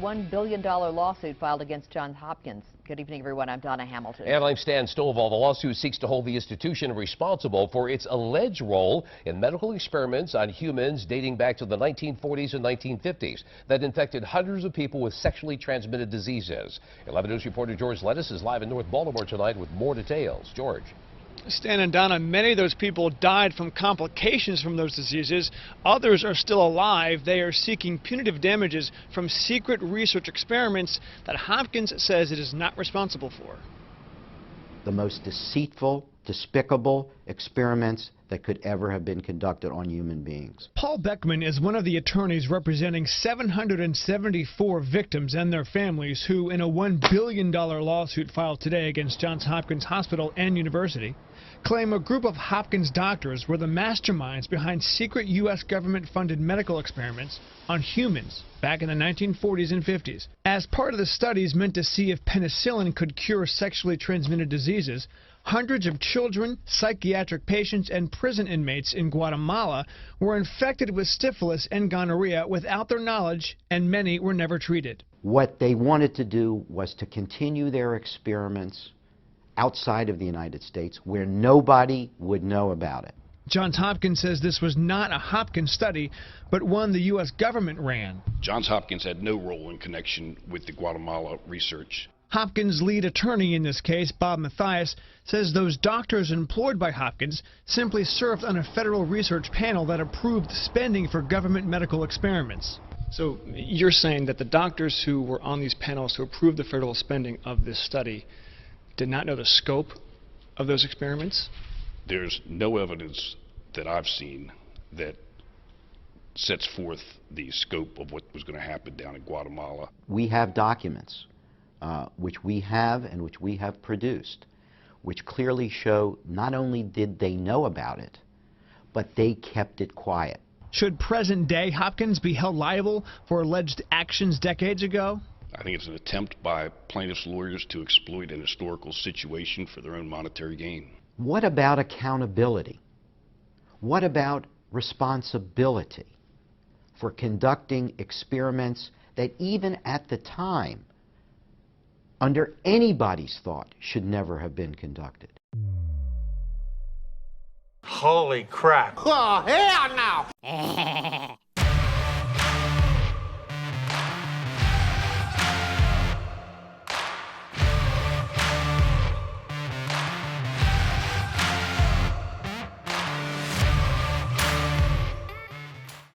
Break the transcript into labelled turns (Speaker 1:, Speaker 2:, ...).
Speaker 1: $1 billion lawsuit filed against Johns Hopkins. Good evening, everyone. I'm Donna Hamilton.
Speaker 2: And I'm Stan Stovall. The lawsuit seeks to hold the institution responsible for its alleged role in medical experiments on humans dating back to the 1940s and 1950s that infected hundreds of people with sexually transmitted diseases. 11 News reporter George Lettuce is live in North Baltimore tonight with more details. George.
Speaker 3: Stan and Donna, many of those people died from complications from those diseases. Others are still alive. They are seeking punitive damages from secret research experiments that Hopkins says it is not responsible for.
Speaker 4: The most deceitful, despicable experiments that could ever have been conducted on human beings.
Speaker 3: Paul Beckman is one of the attorneys representing 774 victims and their families who, in a $1 billion lawsuit filed today against Johns Hopkins Hospital and University, claim a group of Hopkins doctors were the masterminds behind secret U.S. government-funded medical experiments on humans back in the 1940s and 50s. As part of the studies meant to see if penicillin could cure sexually transmitted diseases, hundreds of children, psychiatric patients, and prison inmates in Guatemala were infected with syphilis and gonorrhea without their knowledge, and many were never treated.
Speaker 4: What they wanted to do was to continue their experiments outside of the United States where nobody would know about it.
Speaker 3: Johns Hopkins says this was not a Hopkins study, but one the U.S. government ran.
Speaker 5: Johns Hopkins had no role in connection with the Guatemala research.
Speaker 3: Hopkins' lead attorney in this case, Bob Mathias, says those doctors employed by Hopkins simply served on a federal research panel that approved spending for government medical experiments. So you're saying that the doctors who were on these panels who approved the federal spending of this study did not know the scope of those experiments?
Speaker 5: There's no evidence that I've seen that sets forth the scope of what was going to happen down in Guatemala.
Speaker 4: We have documents which we have and which we have produced, which clearly show not only did they know about it, but they kept it quiet.
Speaker 3: Should present-day Hopkins be held liable for alleged actions decades ago?
Speaker 5: I think it's an attempt by plaintiffs' lawyers to exploit an historical situation for their own monetary gain.
Speaker 4: What about accountability? What about responsibility for conducting experiments that even at the time, under anybody's thought, should never have been conducted?
Speaker 6: Holy crap. Oh, hell no!